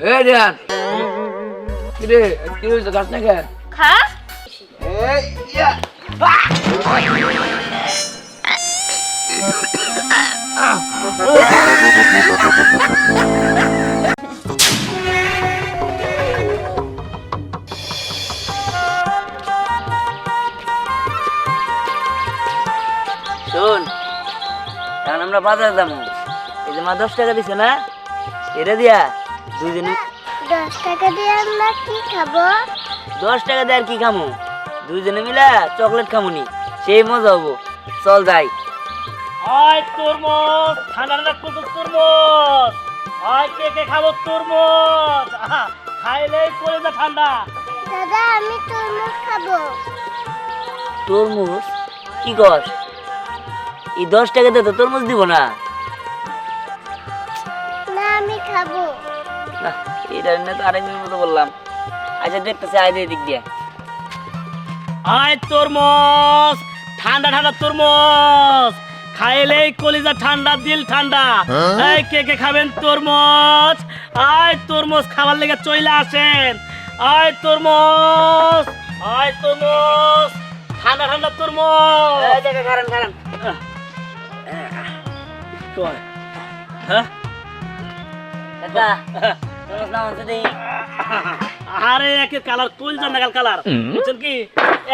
এই ধ্যান কি রে কি হয়েছে গাছ না কেন খা এই ইয়া শোন এখন আমরা বাজার যাবো এই যে মা 10 টাকা দিছে না এটা দিয়া দুইজনে 10 টাকা দিয়ে আমরা কি খাবো 10 টাকা দিয়ে আর কি খামু দুইজনে মিলা চকলেট খামুনি সেই মজা হবো চল যাই আয় তরমুজ ঠান্ডা কত তরমুজ আয় কে খাবো তরমুজ খাইলেই কলেজা ঠান্ডা দাদা আমি তরমুজ খাবো তরমুজ কি কর এই 10 টাকা দিয়ে তো তরমুজ দিব না না আমি খাবো না এটা না তো আরেকদিনের মতো বললাম আচ্ছা দেখতেছি আয় দিয়ে দিক দিয়ে আয় তরমুজ ঠান্ডা ঠান্ডা তরমুজ খাইলেই কলিজা ঠান্ডা দিল ঠান্ডা এই কে খাবেন তরমুজ আয় তরমুজ খাবার লেগে চলে আসেন আয় তরমুজ ঠান্ডা ঠান্ডা তরমুজ এই জায়গা খারান খারান হ্যাঁ কাকা তরমুজ নাম আছে দেই আরে একের কালার কলিজা নাগাল কালার বুঝছেন কি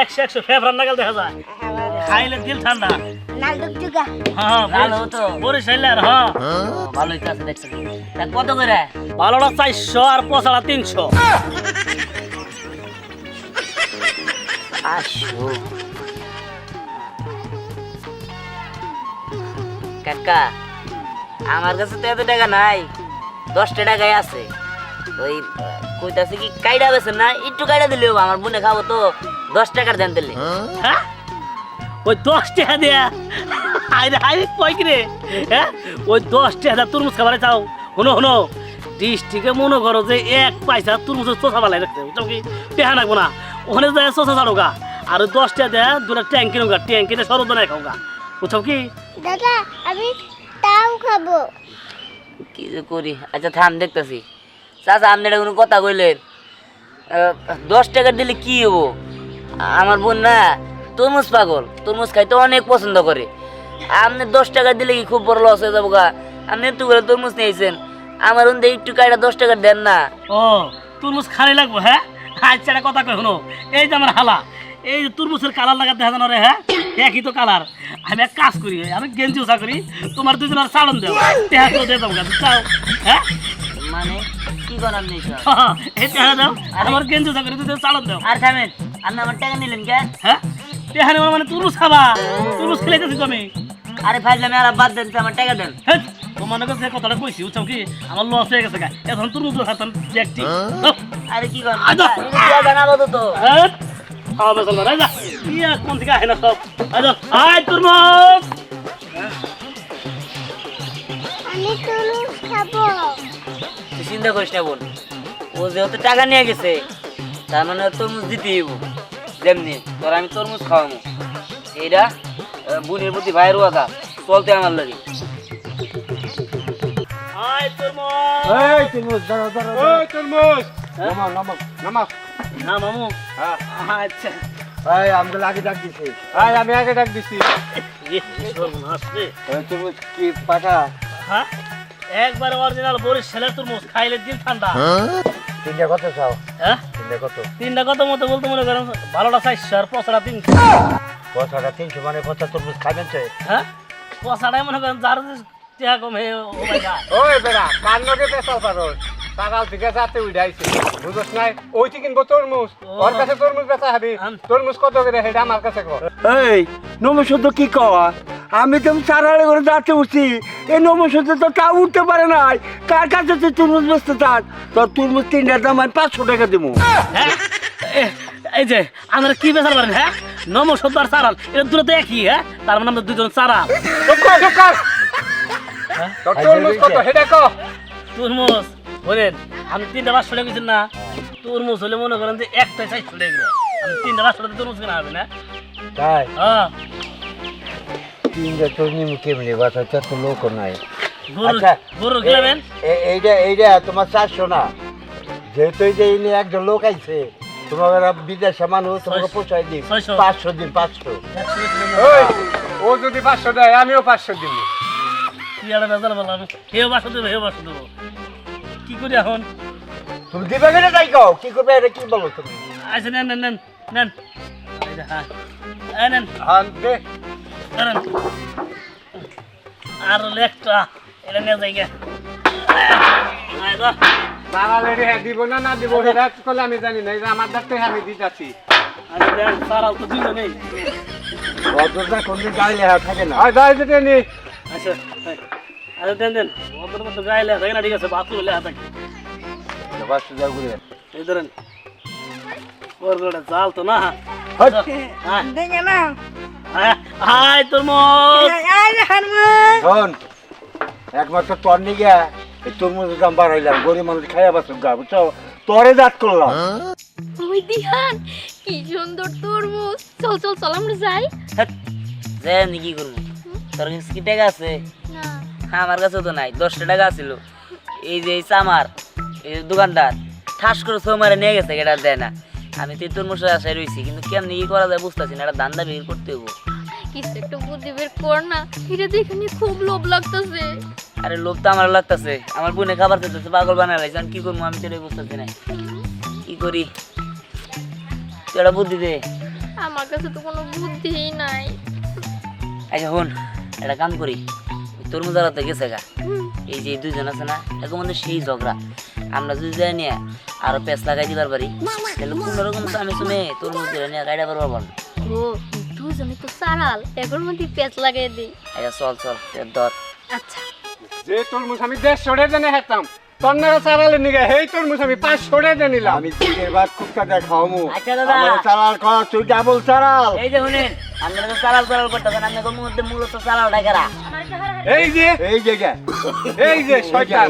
100 ফেভার নাগাল দেখা যায় খাইলে দিল ঠান্ডা নালদুক জুগা হ্যাঁ ভালো তো বরিশালের হ্যাঁ ভালোই তো আছে দেখতেছি তা কত করে ভালোটা 400 আর পচাড়া 300 আসো কাকা আমার কাছে তো এত টাকা নাই 10 টাকাই আছে ওই কইতাছে কি কাইডা বেছেন না একটু কাইডা দিলেও আমার বোনে খাবো তো 10 টাকার দেন দিলে হ্যাঁ ওই 10 টাকা দেয়া আরে আরে কই কি রে হ্যাঁ ওই 10 টাকা তরমুজ খাবারে চাও হনো ডিস্ট্রিক্টে মনে করো যে 1 পয়সা তরমুজের চোষা বালাই রাখতে বুঝছো কি টেহা নাকবো না ওখানে যায় চোষা ছাড়োগা আর 10 টাকা দেয়া দুটা ট্যাঙ্কি নোগা ট্যাঙ্কিতে সরদ নাই খাওগা বুঝছো কি দাদা আমি তাও খাবো কি যে করি আচ্ছা থাম দেখতেছি চাচা আপনি এটা কোনো কথা কইলেন 10 টাকা দিলে কি হবো আমার বোন না তরমুজ পাগল তরমুজ খাইতে অনেক পছন্দ করে আপনি 10 টাকা দিলে কি খুব বড় লস হয়ে যাবো গা আপনি একটু করে তরমুজ নিয়েছেন আমার ওদের একটু কাইটা 10 টাকা দেন না ও তরমুজ খালি লাগবো হ্যাঁ আচ্ছা একটা কথা কই শোনো এই যে আমার হালা এই যে তরমুজের কালার লাগা দেখা জানো রে হ্যাঁ একই তো কালার আমি এক কাজ করি আমি গেঞ্জি উষা করি তোমার দুজনের চালন দেও টেহা তো দিয়ে দেবো চাও হ্যাঁ মানে কি করার নেই স্যার এই টেহা দাও আমার গেঞ্জি উষা করি দুজনের চালন দেও আর থামেন আপনি আমার টাকা নিলেন কে হ্যাঁ টেহা নেওয়া মানে তরমুজ খাবা তরমুজ খেলেছি তুমি আরে ফাইজলামে আর বাদ দেন আমার টাকা দেন হ্যাঁ তোমার কাছে কথাটা কইছি বুঝছো কি আমার লস হয়ে গেছে গা এখন তরমুজ খাতাম একটি আরে কি করেন জানাবো তো হ্যাঁ খাওয়া বেসল না যা ইয়া কোন থেকে আহে না সব আচ্ছা আয় তরমুজ আমি তরমুজ খাবো তুই চিন্তা করিস না বোন ও যেহেতু টাকা নিয়ে গেছে তার মানে ওর তরমুজ দিতেই হইব যেমনি তোর আমি তরমুজ খাওয়াবো এইটা বোনের প্রতি ভাইয়ের ওয়াদা চলতে আমার লাগে আয় তরমুজ এই তরমুজ দাঁড়া দাঁড়া এই তরমুজ নামাও না মামু হ্যাঁ আচ্ছা এই আমাকে আগে ডাক দিছি আমি আগে ডাক দিছি আসছে এই তরমুজ কি পাটা হ্যাঁ একবার অরিজিনাল বরিশালের তরমুজ খাইলে দিন ঠান্ডা তিনটা কত চাও হ্যাঁ তিনটা কত তিনটা কত মতো বলতে মনে করেন ভালোটা 400 আর পচাটা 300 পয়সাটা 300 মানে 50 তরমুজ খাবেন তো হ্যাঁ পচাটাই মনে করেন যার টাকা কম হে ও ভাই যা ওই বেড়া কার লগে পেছাল পারস সকাল থেকে যাতে উঠাইছে বুঝছ নাই ওইটি কিনবো তরমুজ ওর কাছে তরমুজ বেচা হবি তরমুজ কত করে হেটা আমার কাছে কর এই নমস্কার কি কওয়া আমি তো চারাড়ে করে যাচ্ছে উঠছি এই নমস্কার তো তা উঠতে পারে নাই কার কাছে তুই তরমুজ বেচতে চাস তোর তরমুজ 3টার দাম আমি 500 টাকা দেবো হ্যাঁ এই যে আমরা কি বেচার পারেন হ্যাঁ নমস্কার আর চারাল এটা দুটো তো একই হ্যাঁ তার মানে আমরা দুজন চারাল তোর তরমুজ কত হেটা ক তরমুজ বলেন আমি 3টা 500 টাকা কিনছেন না তরমুজ হলে মনে করেন যে একটাই 400 টাকা আমি 3টা 500 টাকা তরমুজ কেনা হবে না তাই হ্যাঁ 3টা তরমুজ কেমনে বাচ্চা তো লোক নাই গরু আচ্ছা গরু কিনবেন এইটা তোমার 400 না যেহেতু এই যে ইনি একজন লোক আইছে তোমার বিদেশে মানুষ তোমাকে পোষায় দিন 500 দিন 500। ওই ও যদি 500 দেয় আমিও 500 দিব। কি আর বেজাল বললাম হেও 500 দেবো হেও 500 দেবো কি করি এখন তুমি দিবে কেন তাই কও কি করবে এটা কি বলো তুমি? আচ্ছা নেন নেন নেন নেন এই যে, হ্যাঁ এই নেন হান দে নেন আর লেখটা এটা নিয়ে যাই গে আয় দা বাঙালি রে দিব না না দিব সেটা কলে আমি জানি না, এই যে আমার দাঁতে আমি দিতাছি। আরে দেন সারাল তো দুইজনেই অযথা কোনদিন গাইলে থাকে না। আর দাই যেতে নি আচ্ছা আরে দেন দেন ওদের মতো গাইলে থাকে না ঠিক আছে বাথরুমে লেখা থাকে 500 দাও ঘুরে। এই ধরেন ওর গোটা জাল তো না হট। দেখে না আয় তোর মত শোন একমাত্র তোর নিগে এই তরমুজের দাম বাড়াইলাম, গরিব মানুষ খাইয়া বাসুক গা বুঝছো, তোরে জাত করলাম। ওই দিহান কি সুন্দর তরমুজ চল চল চল আমরা যাই যে আমি কি করবো, তোর কাছে কি টাকা আছে? না আমার কাছেও তো নাই, 10 টাকা ছিল। এই যে এই চামার এই যে দোকানদার ঠাস করে সোমারে নিয়ে গেছে, এটা দেয় না। আমি তো তোর মশাই আশায় রয়েছি, কিন্তু কেমনি কি করা যায় বুঝতেছি না, একটা ধান্দা বের করতে হবো। কিছু একটু বুদ্ধি বের কর না, এটা দেখে নিয়ে খুব লোভ লাগতেছে। আরে লোভ তো আমার লাগতেছে, আমার বোনে খাবার খেতেছে, পাগল বানায় লাগছে। আমি কি করবো, আমি তো বুঝতেছি না কি করি। তুই একটা বুদ্ধি দে। আমার কাছে তো কোনো বুদ্ধিই নাই। আচ্ছা হন, একটা কাম করি, তোর মজারাতে গেছে গা, এই যে দুইজন আছে না, এখন মধ্যে সেই ঝগড়া। আমরা যদি যাই নিয়ে আরো পেঁচ লাগাই দিবার পারি, তাহলে কোন রকম আমি শুনে তোর মধ্যে নিয়ে গাড়ি পারবার পারবো। ও দুজনে তো সারাল, এখন মধ্যে পেঁচ লাগাই দিই। আচ্ছা চল চল ধর। আচ্ছা যে তরমুজ আমি 150 জনে হেতাম, তোর না চালালে নিগে এই তরমুজ আমি 500 টাকা নিলাম। আমি দিনের বাদ কুত্তা দেখাওমু। আচ্ছা দাদা। আমার চালাল কর, তুই ডাবল চালাল। এই যে শুনেন, আপনারা তো চালাল চালাল করতেছেন, আপনাদের মধ্যে মূলত চালাল ডাকেরা। এই যে এই জায়গা এই যে শয়তান,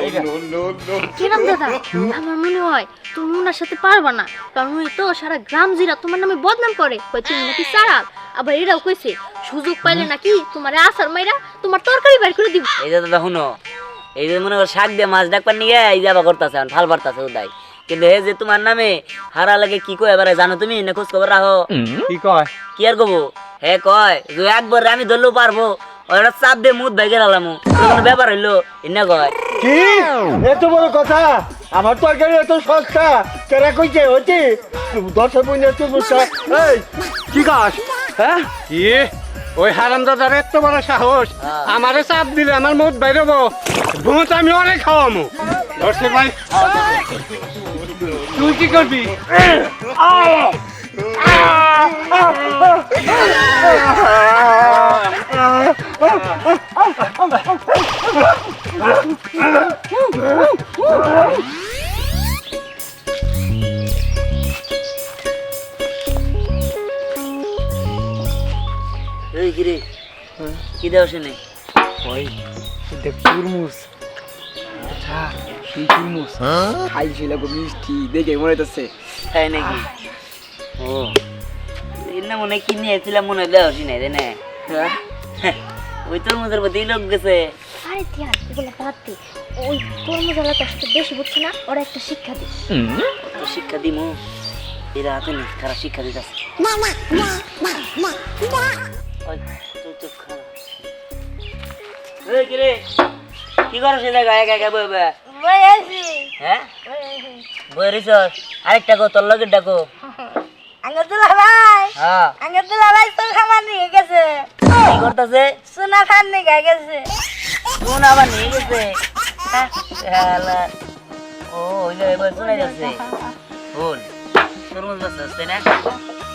কিরম দাদা, আমার মনে হয় তুমি ওনার সাথে পারবা না, কারণ উনি তো সারা গ্রাম জিরা তোমার নামে বদনাম করে, কই তুমি নাকি সারাল। আবার এরাও কইছে সুযোগ পাইলে নাকি তোমার আসার মাইরা তোমার তরকারি বের করে দিব। এই যে দাদা শুনো, এই যে মনে কর শাক দিয়ে মাছ ডাকবার নিয়ে এই যে আবার করতেছে, ফাল পারতেছে ওদাই। কিন্তু এই যে তোমার নামে হারা লাগে কি কয় এবারে জানো তুমি, না খোঁজ খবর রাখো? কি কয়? কি আর কবো, হে কয় যে একবার আমি ধরলেও পারবো, ওরা চাপ দিয়ে মুখ ভাই গেলাম, কোনো ব্যাপার হইলো এনে কয়। কি এত বড় কথা? আমার তরকারি এত সস্তা কেরা কইছে হচ্ছে 10 পয়সা তরমুজটা। এই কি গাছ? হ্যাঁ কি ওই হারামজাদার এত বড় সাহস, আমারে চাপ দিলে আমার মুখ বাইরবো, ভূত আমি অনেক খাওয়ামু। ধরছে ভাই, তুই কি করবি? এই কিরে কি দেওয়া শুনে? ওই দেখ তরমুজ, আচ্ছা সেই তরমুজ খাইছিল গো, মিষ্টি দেখে মনে হইতেছে। তাই নাকি? ও এর না মনে হয় কি নিয়েছিলাম, মনে হয় দেওয়া শুনে তাই না? ওই তোর মধ্যে প্রতি লোক গেছে। আরে ধ্যান এগুলো বাদ দে, ওই কর্মশালা কষ্ট বেশি বুঝছে না, ওরা একটা শিক্ষা দিই। তো শিক্ষা দিমু, এরা হাতে নেই, খারাপ শিক্ষা দিতেছে। কি করো সে জায়গায় একা একা বই বই? হ্যাঁ বই রিস, আরেকটা কো তোর লগের ডাকো। আঙ্গাতুলা ভাই, হ্যাঁ আঙ্গাতুলা ভাই তো খাবার নিয়ে গেছে, কি করতেছে? সোনা খান নিয়ে গেছে। কোন আবার নিয়ে গেছে? শালা, ও ওই যে এবার শোনা যাচ্ছে। বল তরমুজ গাছ তাই না?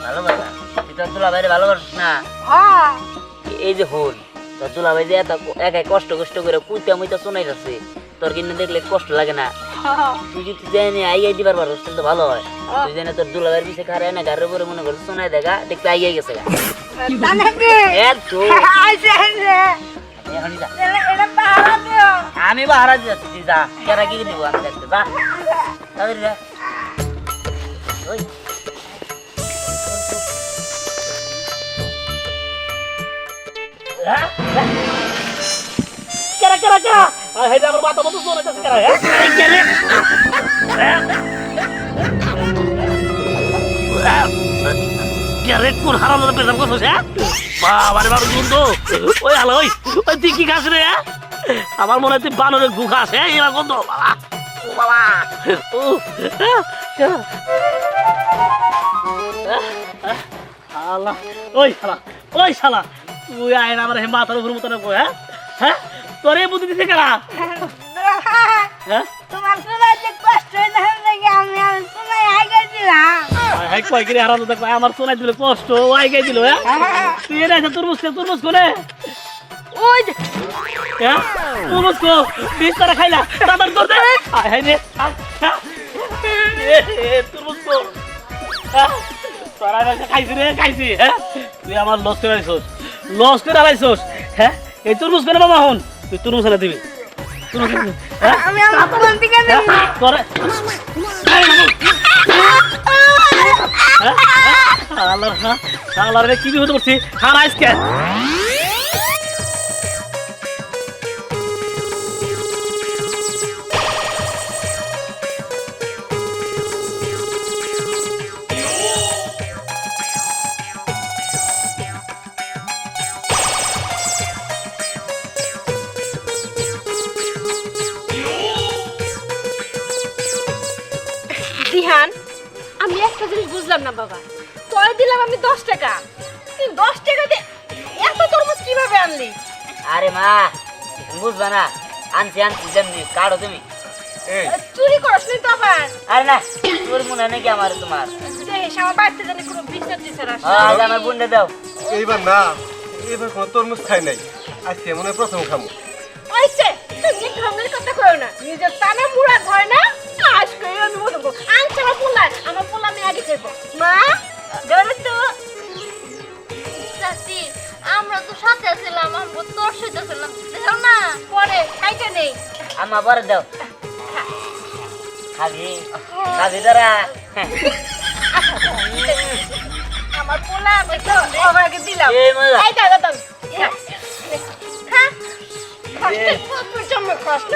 ভালো কথা, তুই তোর দুলা ভাইরে ভালো করছিস না? হ্যাঁ এই যে হল তোর দুলা ভাই যে এত একাই কষ্ট কষ্ট করে কুইতা মুইতা শোনাই যাচ্ছে, তোর কিন্তু দেখলে কষ্ট লাগে না? তুই যদি জানি আইয়াই দিবার পারো তাহলে তো ভালো হয়। তুই জানি তোর দুলা ভাইয়ের পিছিয়ে খারায় না, গাড়ির উপরে মনে করছিস শোনাই দেখা দেখতে আইয়াই গেছে গা। আমি বাহারা যাচ্ছি, যা কেরা কি দিব আমি দেখতে, যা তাড়াতাড়ি যা। ওই কেরা কেরা কেরা হেডা আমার মাথা মতো চলে যাচ্ছে কেরা হ্যাঁ রে কোন হারাম পেশাব করছিস হ্যাঁ বাবা রে বাবা বন্ধু ওই হ্যালো ওই ওই তুই কি খাস রে আমার মনে হয় তুই বানরের গু খাস হ্যাঁ এরা কত বাবা ও বাবা ও শালা ওই শালা তুই আয় না আমার মাথার উপর মতো রাখবো হ্যাঁ হ্যাঁ তোর এই বুদ্ধি দিতে কেনা হ্যাঁ তোমার শোনার যে কষ্ট হয় না নাকি আমি শোনাই আগে দিলাম হ্যাঁ কয় করে হারানো দেখো আমার শোনাই দিলে কষ্ট ওই গাই দিল হ্যাঁ তুই এনে তরমুজ কোনে ওই যে হ্যাঁ তরমুজ কো 20 টাকা খাইলা তাড়াতাড়ি দৌড় দে হাই রে তরমুজ কো তোরা খাইছি হ্যাঁ তুই আমার লস করে আলাইছস হ্যাঁ এই তরমুজ করে বাবা হন তুই তরমুজ এনে দিবি আমি আমার কোন দিকে নেব তোরে কি হতে পারছি খানা আজকে দিহান আমি একটা জিনিস বুঝলাম না বাবা তোরে দিলাম আমি 10 টাকা তুই 10 টাকা দিয়ে এত তরমুজ কিভাবে আনলি আরে মা বুঝবা না আনছি যেমনি কাঢ়ো তুমি চুরি করছ নি তো আবার আরে না তোর মনে নাকি আমার তোমার দেখ আমার বাড়িতে জানি কোনো বিস্তার দিছে না আজ আমার বুনটা দাও এইবার কোনো তরমুজ খাই নাই আজকে মনে হয় প্রথম খামু ওইছে তুমি ঢঙ্গের কথা কইও না নিজের টানা মুড়া ধরে না কাজ করে আমি মত করব আনছে আমার পোলা আমি আগে খাইব মা ধরে তো চাচি আমরা তো সাথে ছিলাম আমরা তোর সাথে ছিলাম দেখো না পরে খাইতে নেই আমা পরে দাও খাবি দাঁড়া আমার পোলা আমি তো ওভাগে দিলাম এই মজা। এই দাও দাও খা কষ্ট জমে কষ্ট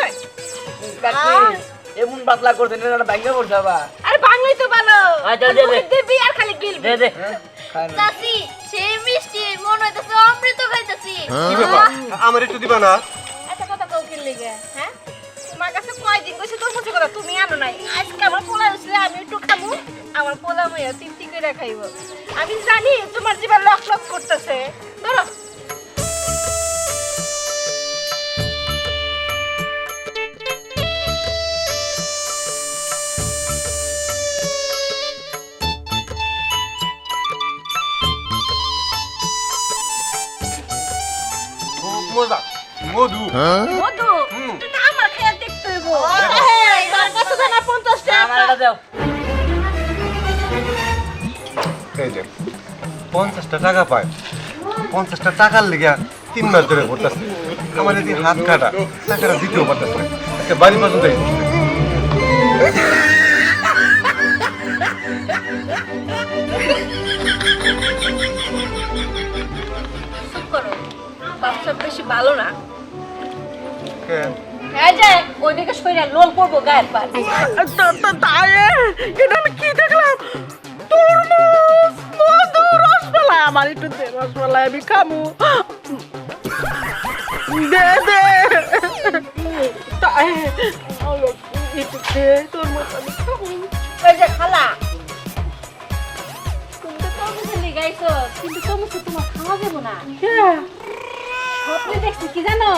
এমন পাতলা করতে না ব্যাঙ্গে পড়ছে বাবা আরে বাংলাই তো ভালো আচ্ছা, দে, দে। দিবি আর খালি গিলবি দে চাচি সেই মিষ্টি মনে হইতেছে অমৃত খাইতেছি কি ব্যাপার আমার একটু দিবা না আচ্ছা কথা কও কি লাগে হ্যাঁ তোমার কাছে কয়দিন কইছে তোর মুছে কথা তুমি আনো নাই আজকে আমার পোলা হইছে আমি একটু খামু আমার পোলা মাইয়া তৃপ্তি করে খাইব আমি জানি তোমার জিবা লক লক করতেছে ধরো মজা মধু মধু এটা আমার খেয়ে দেখতে হইব এই তোর কাছে জানা 50 টাকা আমার এটা দাও এই যে 50টা টাকা পায় 50টা টাকার লেগে 3 মাস ধরে পড়তেছে আমার এই হাত কাটা টাকাটা দিতেও পারতেছে না একটা বাড়ি পর্যন্ত চুপ করো বাচ্চা বেশি ভালো না হ্যাঁ এই যে ওইদিকে সইরা লোল পড়বো গায়ের পার এটা আমি কি দেখলাম তরমুজ মধু রসমালাই আমার একটু দে রসমালাই আমি খামু দে দে তাই একটু দে তরমুজ আমি খামু ওই যে খালা তুমি তো তরমুজে লিগাইছো কিন্তু তরমুজ তো তোমার খাওয়া যাবো না স্বপ্নে দেখছি কি জানো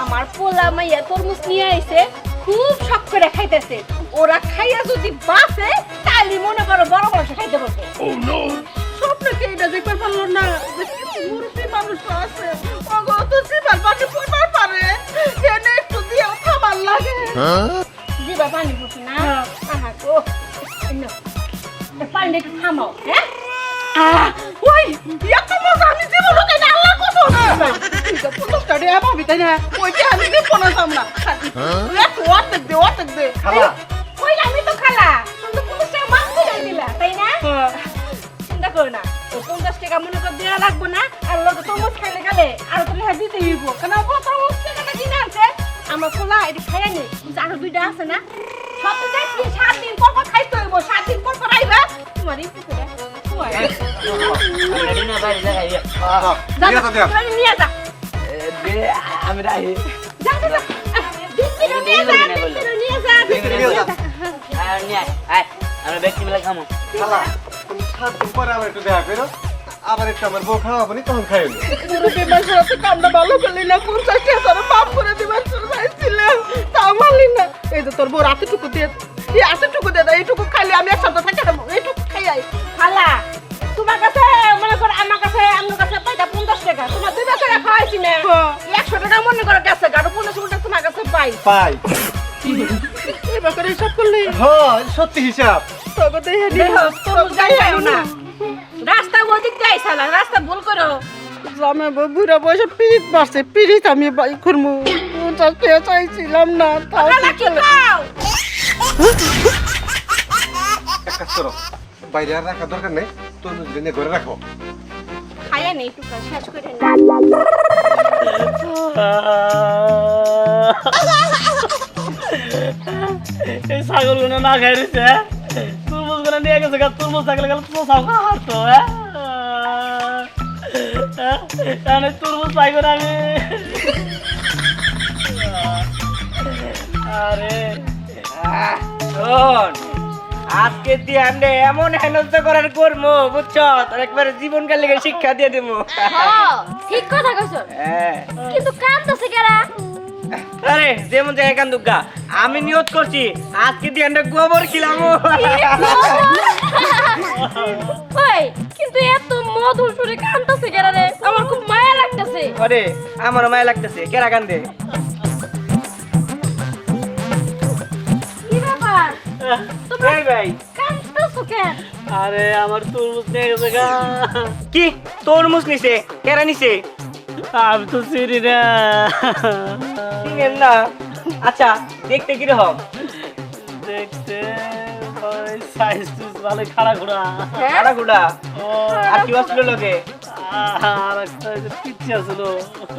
আমার পোলা মাইয়া তরমুজ নিয়ে আইছে খুব শখ করে খাইতেছে ওরা খাইয়া যদি বাঁচে তাহলে মনে করো বড় বড় খাইতে পারবে স্বপ্ন কে এটা দেখতে পারলো না মুরব্বী মানুষ আছে ওগো তো সিমাল পানি পড়বার পারে এনে একটু দিয়ে খাবার লাগে জিবা পানি ফুটে না আহা গো পানি একটু থামাও হ্যাঁ ওই এত মজা আমি জীবনে তাই না আল্লাহ কত ঠিক আছে তো স্টাডি আমি তাই না ওইটা আমি দেব না সামনা একটু অর্ধেক দে খালা ওই আমি তো খালা তুমি 50 টাকা মাছ দিয়ে দিলা তাই না চিন্তা করো না ও 50 টাকা মনে করে দেওয়া লাগবে না আর লোক তরমুজ খাইলে গেলে আর তুমি দিতে হইব কেন ও তরমুজ টাকাটা কিনে আনছে আমার খোলা এটা খাইয়া নেই আর দুইটা আছে না সব তো দেখছি 7 দিন পর পর খাইতে হইব হইব 7 দিন পর আইবা তোমার এই পুকুরে রেডি না ভাই দেখাই ঠিক আছে দিয়া নিয়ে যা আমি রাহি যা দিদিরও নিয়ে যা দিদিরও নিয়ে যা আর নিয়ে আয় আমরা ব্যক্তি মিলে খামো খালা 7 দিন পরে আবার একটু দেখা করো আবার একটু আমার বউ খাওয়াবনি তখন খাইনি পুরো বেমার সাথে কামটা ভালো করলি না 50 টাকা মাফ করে দিবার চাইছিলাম তা মানলি না এই যে তোর বউ রাতেটুকু দিয়ে এই আতেটুকু দিয়ে দাও এইটুকু খাইলে আমি এক সপ্তাহ থাকি না এইটুকু খাই আই খালা তোমার কাছে মনে করো আমার কাছে পাইতা 50 টাকা তোমার দুই বছরে খাওয়াইছি না 100 টাকা মনে করো গেছে গাড়ো 50 টাকা তোমার কাছে পাই পাই এই বছরে সব করলি হ্যাঁ সত্যি হিসাব তোকে দেহে দিও তোর গাইও না রাস্তা ওদিক যাই শালা রাস্তা ভুল করো জামে বুড়া বয়সে পিরিত মারছে পিরিত আমি বাই করমু ওটা কে চাইছিলাম না তাও কি খাও এক কাজ করো বাইরে আর রাখার দরকার নেই তরমুজ এনে ঘরে রাখো খায়া নেই টুকা শেষ করে এই ছাগলগুলো না খাই দিছে তুরমুজগুলো নিয়ে গেছে তুরমুজ থাকলে গেলে তো ছাগল হারতো তাহলে তুরমুজ পাইব না আমি আরে শোন আজকে দিয়ে আমরা এমন হেনস্থা করার করবো বুঝছো তোর একবার জীবনকাল লেগে শিক্ষা দিয়ে দেবো ঠিক কথা কইছো হ্যাঁ কিন্তু কাঁদতেছে কেরা আরে যেমন জায়গায় কান দুগা আমি নিয়ত করছি আজকে দিয়ে আমরা গোবর খিলামো ওই কিন্তু এত মধুর সুরে কাঁদতেছে কেরা রে আমার খুব মায়া লাগতেছে আরে আমারও মায়া লাগতেছে কেরা কান্দে কি ব্যাপার এই ভাই কাঁদতেছো কেন আরে আমার তুরমুজ নিয়ে গেছে গা কি তরমুজ নিছে কেরা নিছে আমি তো চিনি না চিনেন না আচ্ছা দেখতে কিরকম দেখতে ওই সাইজ টুজ ভালো খাড়া ঘোড়া কারা গুড়া আর কি আসলো লোকে আর একটা ওই যে পিচ্ছি আসলো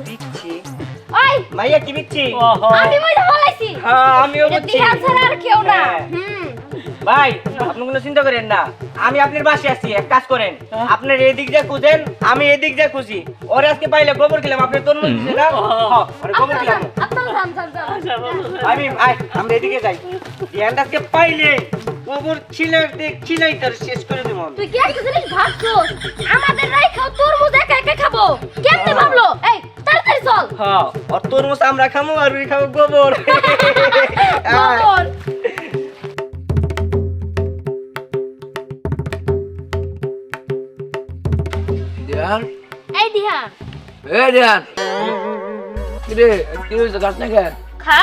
দিচ্ছি ওই মাইয়া কি দিচ্ছি ওহো আমি মইটা বলাইছি হ্যাঁ আমিও এটা বুঝছি দিহান ছাড়া আর কেউ না হ্যাঁ। ভাই আপনি কোনো চিন্তা করেন না আমি আপনার বাসায় আছি এক কাজ করেন আপনার এদিক যা খুঁজেন আমি এদিক যা খুঁজি ওরে আজকে পাইলে গোবর খেলাম আপনি তরমুজ দিছে না হ্যাঁ ওরে গোবর খেলাম আপনারা যান আমরা এদিকে যাই ধ্যানটা আজকে পাইলে গোবর ছিলাই তার শেষ করে দেবো আমি। তুই কি একটা জিনিস ভাবছস আমাদের রাই খাও তরমুজ একা একা খাবো কেমনে ভাবলো এই তাড়াতাড়ি চল হ্যাঁ আর তরমুজ আমরা খামো আর ওই খাবো গোবর বল দিয়ান এই দিহান এ দিয়ান কিরে কি হইছে গাছ না খা খা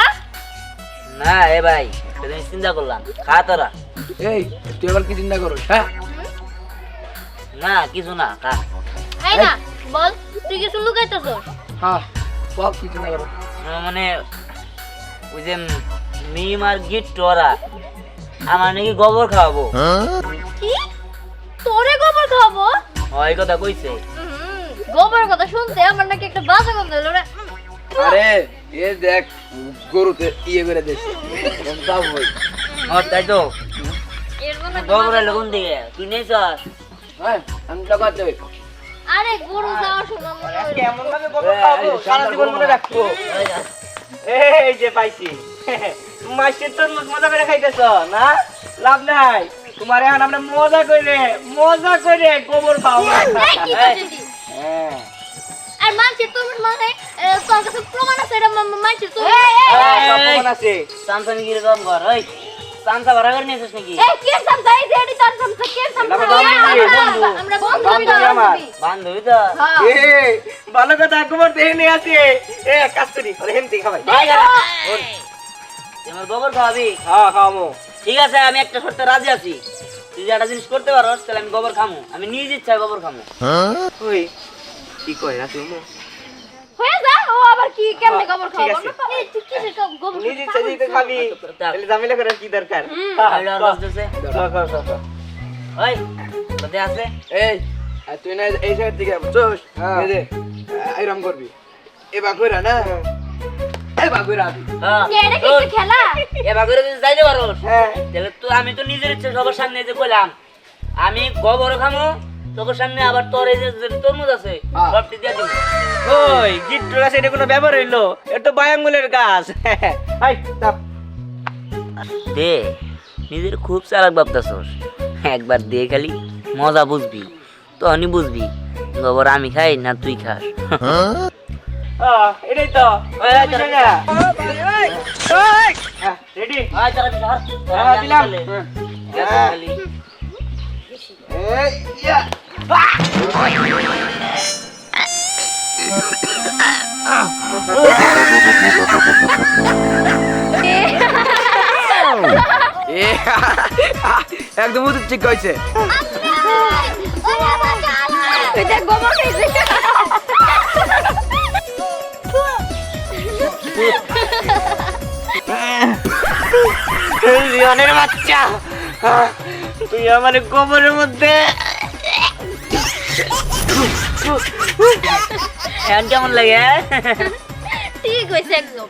না এ ভাই সেদিন চিন্তা করলাম খা তোরা এই তুই আবার কি চিন্তা করো হ্যাঁ না কিছু না খা এই না বল তুই কিছু লুকাইতেছস হ্যাঁ বল কি চিন্তা করো মানে ওই যে মিম আর গিট ওরা আমার নাকি গোবর খাওয়াবো কি তোরে গোবর খাবো ওই কথা কইছে গোবরের কথা শুনতে আমার নাকি একটা বাজে গন্ধ হলো রে আরে এ দেখ গরুতে ইয়ে করে দিস দাও ভাই ওর তাই তো এর মনে গোবরের লোক দিকে তুই নেই চল হ্যাঁ আমি টাকা দেব আরে গরু যাওয়ার সময় মনে হলো। কেমন ভাবে গোবর খাবো সারা জীবন মনে রাখবো এই যে পাইছি মাসের তরমুজ মজা করে খাইতেছ না লাভ নাই তোমার এখন আমরা মজা করে গোবর খাওয়াবো এই কি করছিস হ্যাঁ আর মানছি তুমি মানে তোর কাছে প্রমাণ আছে এটা মানছি তুই সব প্রমাণ আছে সামসামি গিরে দম ঘর ওই সামসা ভাড়া করে নিয়েছিস নাকি এই কে সামসাই যে এডি তোর সামসা কে সামসা আমরা বন্ধু বান্ধবী আমার। বান্ধবী তো এ ভালো কথা গোবর দেহে নিয়ে আসে এ কাজ করি ওরে হেমতি খাবাই ভাই ওর তুই আমার গোবর খাওয়াবি হ্যাঁ খাওয়াবো ঠিক আছে আমি একটা শর্তে রাজি আছি তুই যে একটা জিনিস করতে পারোস তাহলে আমি গোবর খামু আমি নিজ ইচ্ছায় গোবর খামু ওই কি কয় রাতে হয়ে যা ও আবার কি কেমনে গোবর ঠিক খাবো আছে। এই তুই কি গোবর নিজে ইচ্ছা দিতে খাবি তাহলে ঝামেলা করার কি দরকার আইডা বসতেছে ওই কোথায় আছে এই আর তুই না এই সাইড থেকে বুঝছস এই যে এরকম করবি এবার কইরা না ভাগ করে আবি। হ্যাঁ এটা কি একটা খেলা এবার করে যদি যাইতে পারো হ্যাঁ তাহলে তো আমি তো নিজের ইচ্ছে সবার সামনে যে কইলাম আমি গোবর খামো তোর সামনে আবার তোর এই যে তরমুজ আছে সবটি দিয়ে দিব ওই গিট্টু গাছ এটা কোনো ব্যাপার হইলো এটা তো বায়াঙ্গুলের গাছ হাই তাপ দে নিজের খুব চালাক ভাবতাছস একবার দিয়ে খালি মজা বুঝবি তখনই বুঝবি গোবর আমি খাই না তুই খাস এটাই তো রেডি আয় তারা বিহার দিলাম এই ইয়া এ একদম ঠিক কইছে এটা গোবর খাইছে লিওনের বাচ্চা তুই আমার গোবরের মধ্যে এখন কেমন লাগে ঠিক হইছে একদম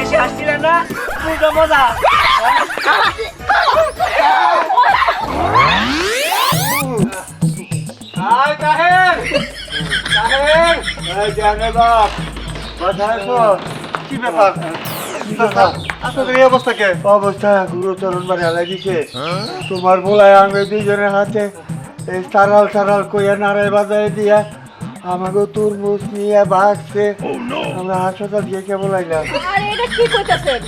এসে আসছিলেন না পুরো মজা আয় কাহের কাহের এই জানে বাপ কোথায় তো কি ব্যাপার আপনাদের এই অবস্থা কে অবস্থা গুরুতর মানে লাগিছে তোমার বলায় আমি দুইজনের হাতে এই সারাল সারাল কইয়া নাড়াই বাজায় দিয়া আমাকে তরমুজ নিয়ে ভাগছে আমরা হাসপাতাল দিয়ে কে বলাইলাম আরে এটা কি কইতাছেন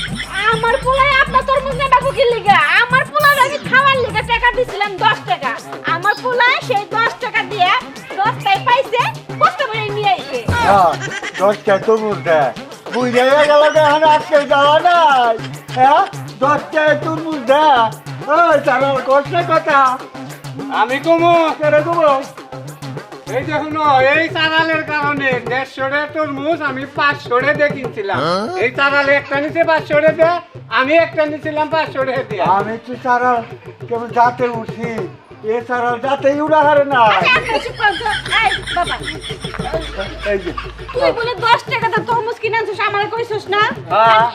আমার পোলায় আপনার তরমুজ না বাবু কি লিগা আমার পোলায় আমি খাওয়ার লিগা টাকা দিছিলাম 10 টাকা আমার পোলায় সেই 10 টাকা দিয়ে 10 টাই পাইছে কষ্ট করে নিয়ে আইছে হ্যাঁ 10টা তরমুজ দেয় বুঝে গেল এখন আজকে যাওয়া নাই হ্যাঁ 10টা তরমুজ দেয় ওই সারাল কষ্ট কথা আমি কমো কেন কমো এই দেখুন এই চারালের কারণে 150 তরমুজ আমি 500 দিয়ে কিনছিলাম এই চারালে একটা নিচে 500 দিয়ে আমি একটা নিছিলাম 500 দিয়ে আমি তো সারাল কেমন যাতে উঠছি এ সারাল যাতে উড়া হারে না এই বাবা এই যে তুই বলে 10 টাকা দা তরমুজ কিনে আনছিস আমারে কইছস না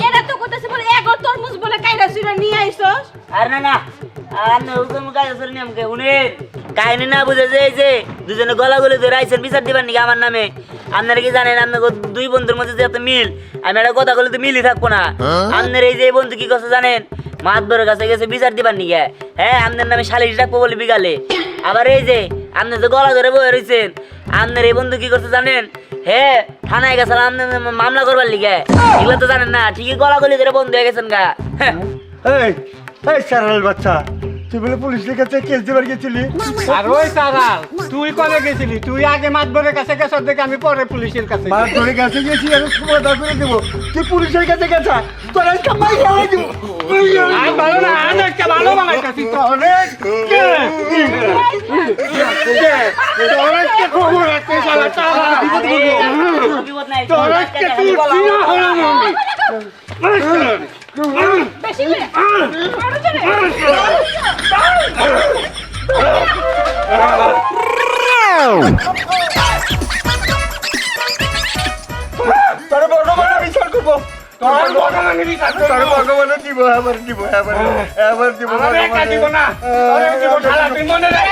এরা তো কইতাছে বলে এগো তরমুজ বলে কাইরা চুরা নিয়ে আইছস আর না না আর না হুকুম কাজ করে নিয়ম কে উনি কাহিনী না বুঝে যে এই যে দুজনে গলাগলি ধরে আইছেন বিচার দিবেন নাকি আমার নামে আপনারা কি জানেন আপনাকে দুই বন্ধুর মধ্যে যে এত মিল আমি একটা কথা বলে তো মিলই থাকবো না আপনার এই যে বন্ধু কি কথা জানেন মাতবরের কাছে গেছে বিচার দিবার নাকি হ্যাঁ আপনার নামে শালিশ রাখবো বলে বিকালে আবার এই যে আপনি যে গলা ধরে বয়ে রয়েছেন আপনার এই বন্ধু কি করছে জানেন হ্যাঁ থানায় গেছেন আপনার মামলা করবার লিগে এগুলো তো জানেন না ঠিকই গলাগলি ধরে বন্ধ হয়ে গেছেন গা হ্যাঁ এই এই সারাল বাচ্চা তুই বলে পুলিশের কাছে কেস দিবার গেছিলি আর ওই চারাল তুই কোনে গেছিলি তুই আগে মাতবরের কাছে গেছ দেখে আমি পরে পুলিশের কাছে মার ধরে কাছে গেছি আমি সমাধান করে দেবো তুই পুলিশের কাছে গেছা তোর একটা মাই খাওয়াই দিব আর ভালো না আর একটা ভালো বানাইতাছি তো অনেক খবর আছে শালা চারাল বিপদ নাই তোর একটা তুই চিনা হলো আমি বেশি করে আরো জানে তোর ভগবানের বিচার করবো তোর ভগবানের বিচার করবো তোর ভগবানের দিব আবার দিব আবার দিব আরে কা দিব না আরে দিব শালা তুই মনে রাখ